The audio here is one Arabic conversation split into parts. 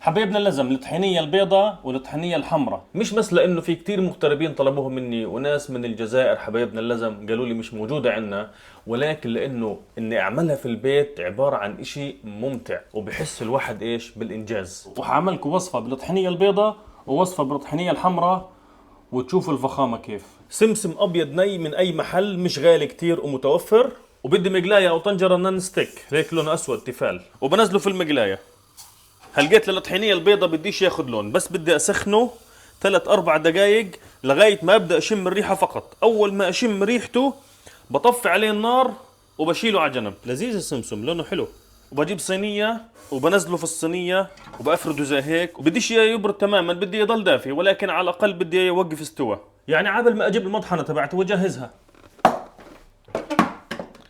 حبايبنا اللزم الطحينية البيضاء والطحينية الحمراء، مش بس لانه في كتير مغتربين طلبوهم مني وناس من الجزائر حبايبنا اللزم قالوا لي مش موجودة عندنا، ولكن لانه اني اعملها في البيت عبارة عن اشي ممتع وبحس الواحد ايش بالانجاز. وحعملكم وصفة بالطحينية البيضاء ووصفة بالطحينية الحمراء وتشوفوا الفخامة كيف. سمسم ابيض ني من اي محل، مش غالي كتير ومتوفر، وبدي مقلاية او طنجرة نون ستيك هيك لونه اسود تيفال، وبنزله في المقلاية. هلقيت للطحينية البيضة بديش ياخد لون، بس بدي اسخنه 3-4 دقايق لغاية ما ابدأ اشم الريحة فقط. اول ما اشم ريحته بطفي عليه النار وبشيله على جنب. لذيذ السمسم لونه حلو. وبجيب صينية وبنزله في الصينية وبأفرده زي هيك، وبديش اياه يبرد تماما، بدي يضل دافي، ولكن على الاقل بدي اياه يوقف استوى، يعني عبل ما اجيب المطحنة تبعته واجهزها.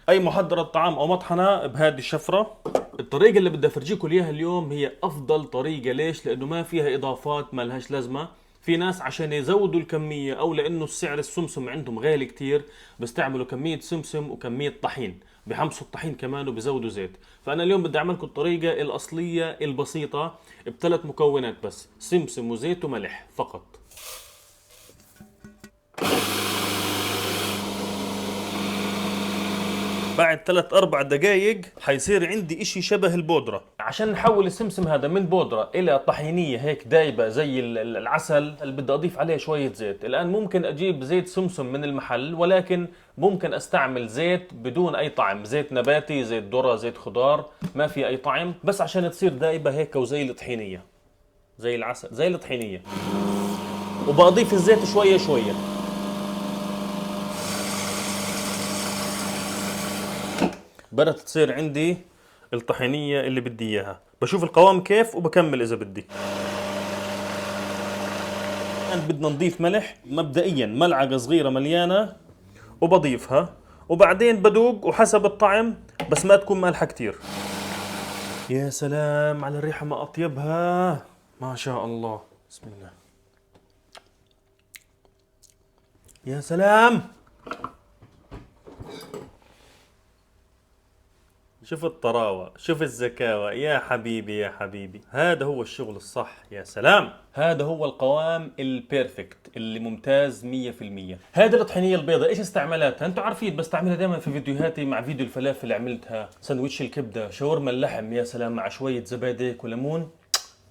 اي محضرة طعام او مطحنة بهذه الشفرة. الطريقة اللي بدي افرجيكم اياها اليوم هي افضل طريقة. ليش؟ لانه ما فيها اضافات ما لهاش لازمة. في ناس عشان يزودوا الكمية او لانه السعر السمسم عندهم غالي كتير بيستعملوا كمية سمسم وكمية طحين، بحمصوا الطحين كمان وبزودوا زيت. فانا اليوم بدي اعملكم الطريقة الاصلية البسيطة ب3 مكونات بس، سمسم وزيت وملح فقط. بعد 3-4 دقايق حيصير عندي اشي شبه البودرة. عشان نحول السمسم هذا من بودرة الى طحينية هيك دايبة زي العسل، اللي بدي اضيف عليه شوية زيت. الان ممكن اجيب زيت سمسم من المحل، ولكن ممكن استعمل زيت بدون اي طعم، زيت نباتي، زيت ذرة، زيت خضار، ما في اي طعم، بس عشان تصير دايبة هيك وزي الطحينية، زي العسل، زي الطحينية. وبضيف الزيت شوية شوية. بدأت تصير عندي الطحينية اللي بدي اياها، بشوف القوام كيف وبكمل اذا بدي. الان بدنا نضيف ملح، مبدئيا ملعقة صغيرة مليانة وبضيفها، وبعدين بدوق وحسب الطعم، بس ما تكون مالحة كتير. يا سلام على الريحة ما اطيبها، ما شاء الله، بسم الله. يا سلام، شوف الطراوة، شوف الزكاوة، يا حبيبي يا حبيبي، هذا هو الشغل الصح. يا سلام، هذا هو القوام البيرفكت اللي ممتاز 100%. هذه الطحينية البيضاء ايش استعمالاتها؟ انتوا عارفين بستعملها دائما في فيديوهاتي، مع فيديو الفلافل اللي عملتها، سندويتش الكبدة، شاورما اللحم، يا سلام مع شوية زبادي وليمون،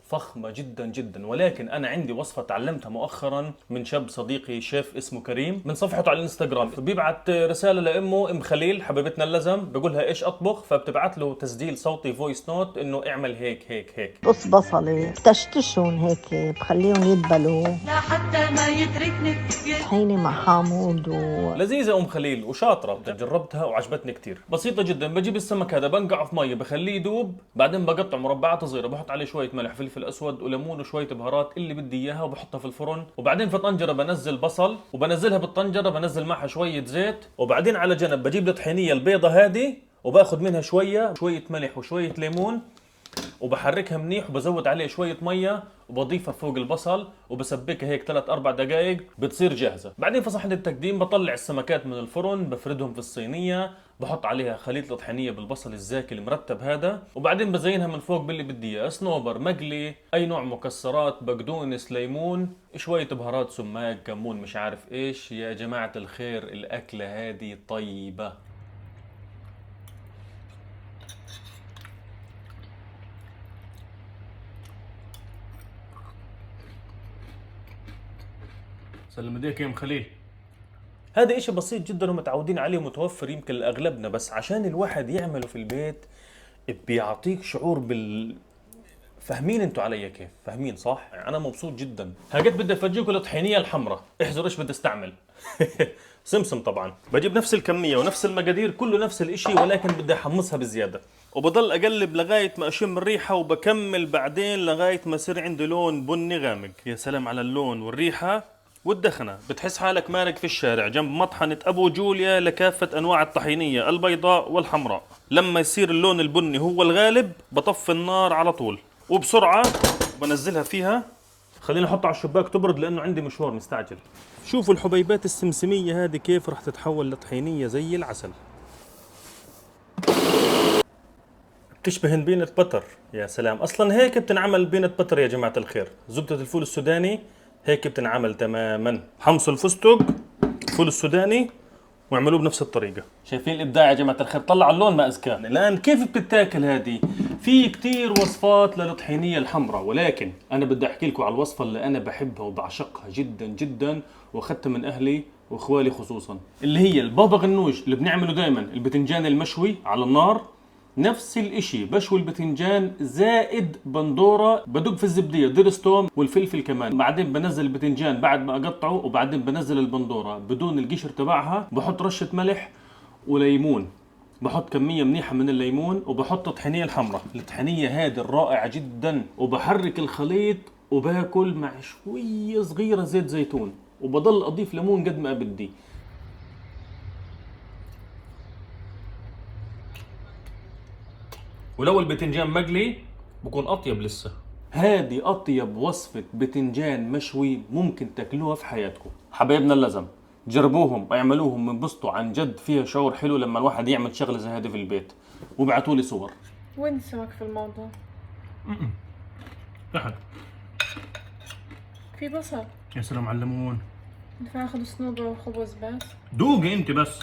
فخمة جدا جدا. ولكن أنا عندي وصفة تعلمتها مؤخرا من شاب صديقي شيف اسمه كريم، من صفحته على الانستغرام، بيبعت رسالة لأمه أم خليل حبيبتنا اللزم، بقولها إيش أطبخ، فبتبعت له تسجيل صوتي فويس نوت إنه اعمل هيك هيك هيك. قص بصلة بتشتشون هيك بخليهم يدبلوا لحتى ما يتركني طحينة مع حامض لذيذة أم خليل وشاطرة، جربتها وعجبتني كتير. بسيطة جدا، بجيب السمك هذا بنقعه في مية بخليه يدوب، بعدين بقطع مربعات صغيرة، بحط عليه شوية ملح، فلفل أسود وليمون وشوية بهارات اللي بدي إياها، وبحطها في الفرن. وبعدين في طنجرة بنزل بصل وبنزلها بالطنجرة، بنزل معها شوية زيت، وبعدين على جنب بجيب الطحينية البيضة هذه وباخذ منها شوية ملح وشوية ليمون، وبحركها منيح وبزود عليه شوية مية وبضيفها فوق البصل وبسبكها هيك 3-4 دقائق، بتصير جاهزة. بعدين في صحن التقديم بطلع السمكات من الفرن، بفردهم في الصينية، بحط عليها خليط الطحينية بالبصل الزاكي المرتب هذا، وبعدين بزينها من فوق باللي بدي اياه، صنوبر مقلي، اي نوع مكسرات، بقدونس، ليمون، شوية بهارات، سماق، كمون، مش عارف ايش. يا جماعة الخير الأكلة هذه طيبة. سلم ايديك يا ام خليل. هذا اشي بسيط جدا ومتعودين عليه ومتوفر يمكن لاغلبنا، بس عشان الواحد يعمله في البيت بيعطيك شعور فاهمين انتوا علي كيف؟ فاهمين صح؟ انا مبسوط جدا. هاجت بدي افرجيكم الطحينيه الحمراء، احذروا ايش بدي استعمل. سمسم طبعا، بجيب نفس الكميه ونفس المقادير، كله نفس الاشي، ولكن بدي احمصها بزياده، وبضل اقلب لغايه ما اشم الريحه، وبكمل بعدين لغايه ما يصير عندي لون بني غامق. يا سلام على اللون والريحه والدخنة، بتحس حالك مارق في الشارع جنب مطحنة أبو جوليا لكافة أنواع الطحينية البيضاء والحمراء. لما يصير اللون البني هو الغالب بطفي النار على طول وبسرعة بنزلها فيها. خليني أحطها على الشباك تبرد لأنه عندي مشوار مستعجل. شوفوا الحبيبات السمسمية هذه كيف رح تتحول لطحينية زي العسل. بتشبهن بينة بتر. يا سلام، اصلا هيك بتنعمل بينة بتر يا جماعة الخير. زبدة الفول السوداني هيك بتنعمل تماما. حمص الفستق، الفول السوداني، واعملوه بنفس الطريقة. شايفين الابداع يا جماعة الخير؟ طلعوا اللون ما ازكاه. الان كيف بتتاكل هذه؟ في كتير وصفات للطحينية الحمراء، ولكن انا بدي احكي لكم على الوصفة اللي انا بحبها وبعشقها جدا جدا، واخذتها من اهلي واخوالي خصوصا، اللي هي البابا غنوج اللي بنعمله دائما. البتنجان المشوي على النار، نفس الاشي بشوي البتنجان زائد بندورة، بدق في الزبدية ديرستوم والفلفل كمان، بعدين بنزل البتنجان بعد ما اقطعه، وبعدين بنزل البندورة بدون القشر تبعها، بحط رشة ملح وليمون، بحط كمية منيحة من الليمون، وبحط الطحينية الحمراء. الطحينية هذه الرائعة جدا، وبحرك الخليط وباكل مع شوية صغيرة زيت زيتون، وبضل اضيف ليمون قد ما بدي. ولو البتنجان مقلي بكون اطيب لسه. هذه اطيب وصفة بتنجان مشوي ممكن تاكلوها في حياتكم. حبايبنا اللزم، جربوهم واعملوهم، انبسطوا عن جد. فيها شعور حلو لما الواحد يعمل شغلة زي هذه في البيت. وابعتوا لي صور. وين السمك في الموضوع؟ تحت. في بصل. يا سلام على الليمون. بدي اخذ صنوبر وخبز بس. دوقي انت بس.